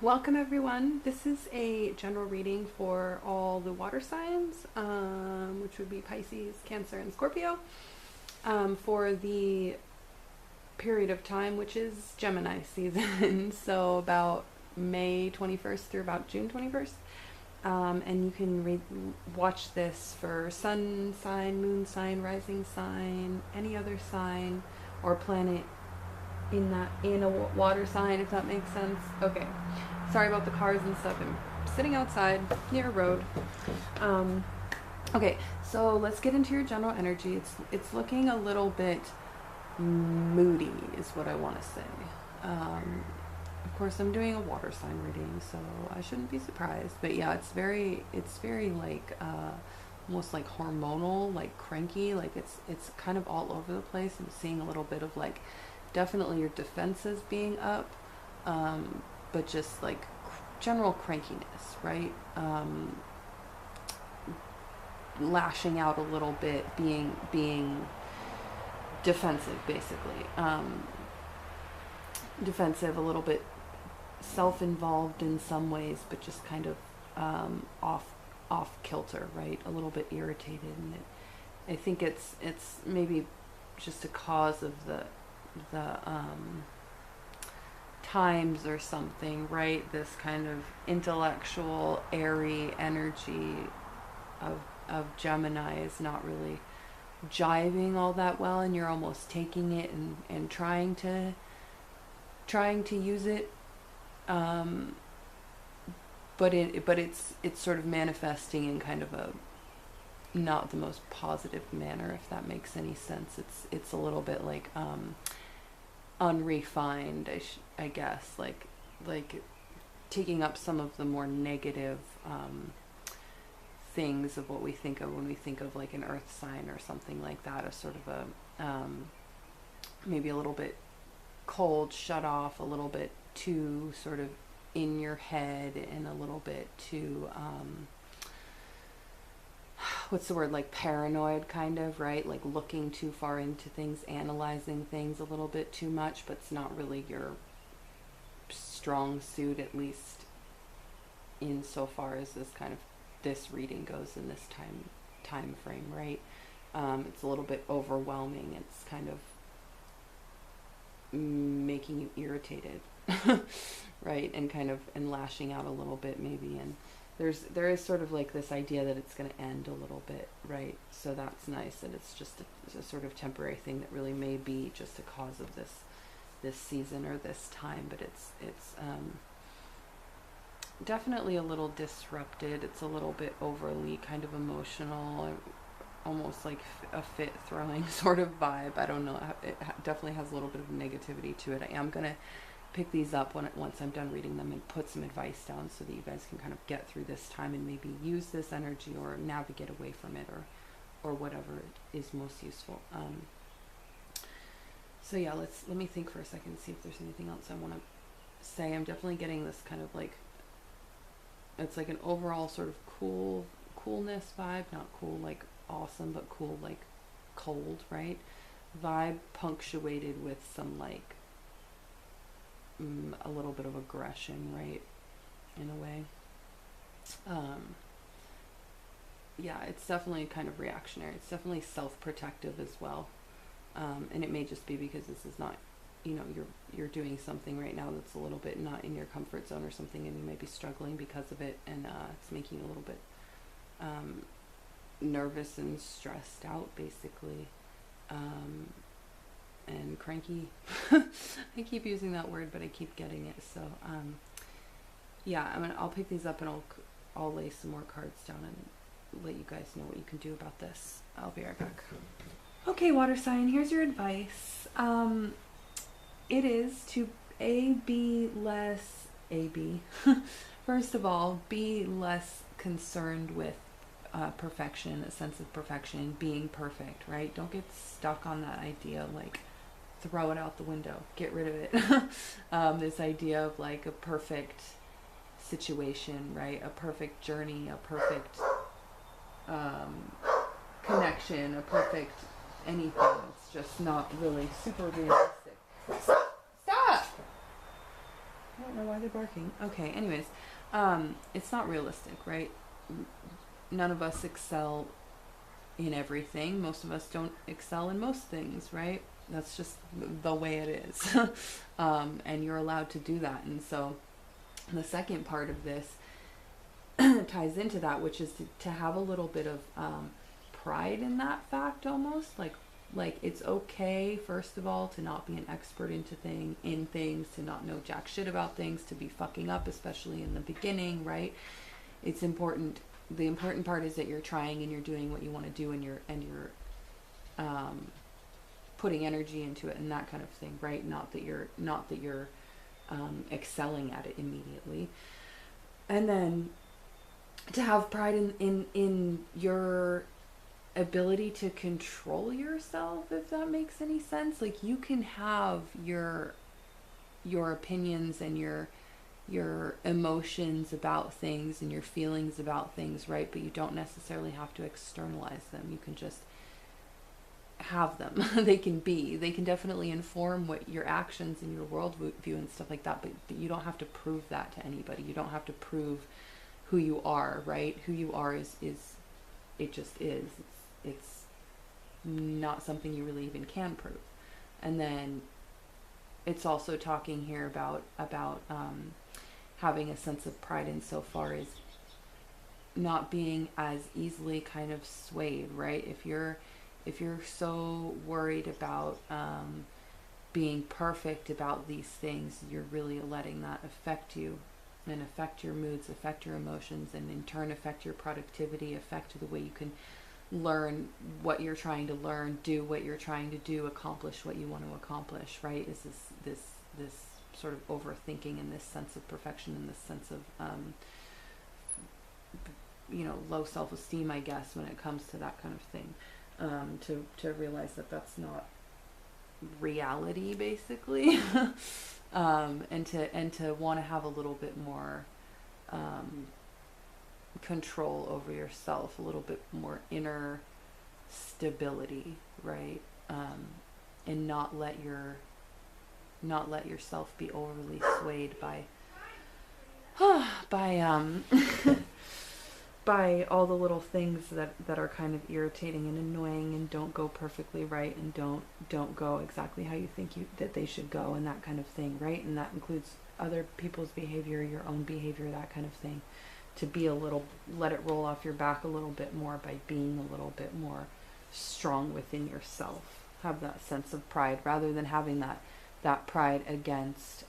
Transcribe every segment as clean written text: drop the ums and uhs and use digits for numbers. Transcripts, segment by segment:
Welcome everyone. This is a general reading for all the water signs, which would be Pisces, Cancer, and Scorpio, for the period of time, which is Gemini season. So about May 21st through about June 21st. And you can watch this for sun sign, moon sign, rising sign, any other sign or planet in a water sign, if that makes sense. Okay, sorry about the cars and stuff. I'm sitting outside near a road. Okay, so let's get into your general energy. It's looking a little bit moody is what I want to say. Of course, I'm doing a water sign reading, so I shouldn't be surprised. But yeah, it's very like almost like hormonal, like cranky, like it's kind of all over the place. I'm seeing a little bit of like definitely your defenses being up, but just like general crankiness, right? Lashing out a little bit, being defensive, basically. Defensive, a little bit self-involved in some ways, but just kind of off kilter, right? A little bit irritated, and I think it's maybe just a cause of the times or something, right? This kind of intellectual, airy energy of Gemini is not really jiving all that well, and you're almost taking it and trying to use it, but it's sort of manifesting in kind of a not the most positive manner, if that makes any sense. It's a little bit like unrefined, I guess, like taking up some of the more negative things of what we think of when we think of like an earth sign or something like that, a sort of a maybe a little bit cold, shut off, a little bit too sort of in your head, and a little bit too what's the word, like paranoid, kind of, right? Like looking too far into things, analyzing things a little bit too much, but it's not really your strong suit, at least in so far as this reading goes in this time frame, right? It's a little bit overwhelming. It's kind of making you irritated, right? And kind of lashing out a little bit, maybe. And there is sort of like this idea that it's going to end a little bit, right? So that's nice that it's just a sort of temporary thing that really may be just a cause of this season or this time, but it's definitely a little disrupted. It's a little bit overly kind of emotional, almost like a fit throwing sort of vibe. I don't know. It definitely has a little bit of negativity to it. I am going to pick these up once I'm done reading them and put some advice down so that you guys can kind of get through this time and maybe use this energy or navigate away from it, or whatever is most useful. So yeah, let me think for a second and see if there's anything else I want to say. I'm definitely getting this kind of like, it's like an overall sort of coolness vibe, not cool like awesome, but cool like cold, right? Vibe punctuated with some like a little bit of aggression, right? In a way. Yeah, it's definitely kind of reactionary. It's definitely self-protective as well. And it may just be because this is not, you're doing something right now that's a little bit not in your comfort zone or something, and you may be struggling because of it, and it's making you a little bit nervous and stressed out, basically. And cranky. I keep using that word, but I keep getting it. So yeah, I'll pick these up and I'll lay some more cards down and let you guys know what you can do about this. I'll be right back. Okay, water sign, here's your advice. It is to be less first of all, be less concerned with perfection, a sense of perfection, being perfect, right? Don't get stuck on that idea, like throw it out the window, get rid of it. This idea of like a perfect situation, right? A perfect journey, a perfect connection, a perfect anything. It's just not really super realistic. Stop! don't know why they're barking. Okay, anyways, it's not realistic, right? None of us excel in everything. Most of us don't excel in most things, right? That's just the way it is. And you're allowed to do that. And so the second part of this ties into that, which is to have a little bit of pride in that fact, almost like it's okay, first of all, to not be an expert in things, to not know jack shit about things, to be fucking up, especially in the beginning, right? It's important. The important part is that you're trying and you're doing what you want to do, and you're putting energy into it and that kind of thing, right? Not that you're excelling at it immediately. And then to have pride in your ability to control yourself, if that makes any sense. Like, you can have your opinions and your emotions about things and your feelings about things, right? But you don't necessarily have to externalize them. You can just have them. They can definitely inform what your actions and your worldview and stuff like that, but you don't have to prove that to anybody. You don't have to prove who you are, right? Who you are is it just is. It's not something you really even can prove. And then it's also talking here about having a sense of pride insofar as not being as easily kind of swayed, right? If you're so worried about being perfect about these things, you're really letting that affect you and affect your moods, affect your emotions, and in turn affect your productivity, affect the way you can learn what you're trying to learn, do what you're trying to do, accomplish what you want to accomplish, right? Is this sort of overthinking and this sense of perfection and this sense of low self-esteem, I guess, when it comes to that kind of thing. To realize that that's not reality, basically. and to want to have a little bit more control over yourself, a little bit more inner stability, right? And not let yourself be overly swayed by by all the little things that are kind of irritating and annoying and don't go perfectly right and don't go exactly how you think that they should go, and that kind of thing, right? And that includes other people's behavior, your own behavior, that kind of thing. To be let it roll off your back a little bit more by being a little bit more strong within yourself. Have that sense of pride rather than having that pride against,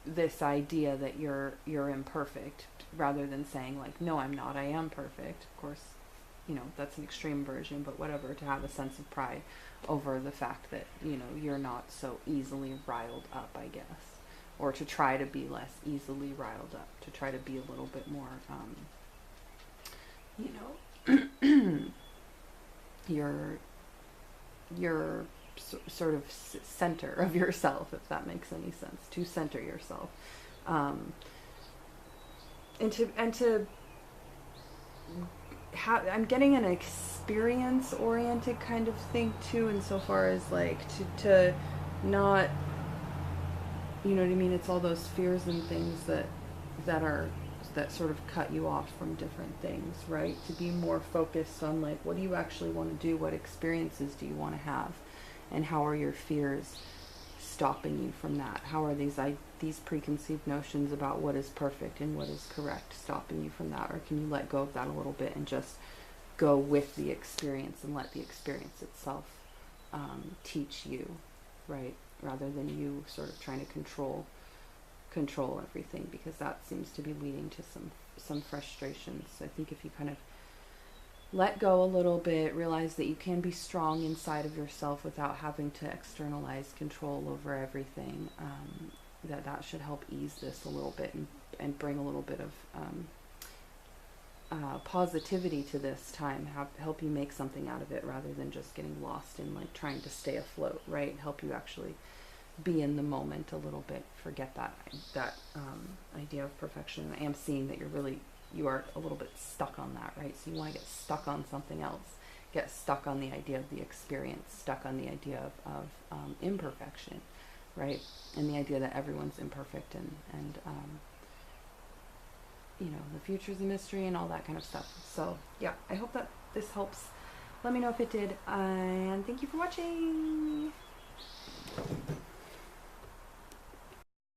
this idea that you're imperfect, rather than saying like, no, I'm not, I am perfect. Of course, that's an extreme version, but whatever, to have a sense of pride over the fact that, you're not so easily riled up, I guess. Or to try to be less easily riled up, to try to be a little bit more, your sort of center of yourself, if that makes any sense, to center yourself. I'm getting an experience-oriented kind of thing too, insofar as like to not, you know what I mean? It's all those fears and things that sort of cut you off from different things, right? To be more focused on like, what do you actually want to do? What experiences do you want to have? And how are your fears stopping you from that? How are these preconceived notions about what is perfect and what is correct stopping you from that? Or can you let go of that a little bit and just go with the experience and let the experience itself teach you, right? Rather than you sort of trying to control everything, because that seems to be leading to some frustrations. So I think if you kind of let go a little bit, realize that you can be strong inside of yourself without having to externalize control over everything, that should help ease this a little bit and bring a little bit of positivity to this time, help you make something out of it rather than just getting lost in like trying to stay afloat, right? Help you actually be in the moment a little bit, forget that idea of perfection. I am seeing that you are a little bit stuck on that, right? So you want to get stuck on something else, get stuck on the idea of the experience, stuck on the idea of imperfection, right? And the idea that everyone's imperfect and you know, the future's a mystery and all that kind of stuff. So yeah, I hope that this helps. Let me know if it did, and thank you for watching.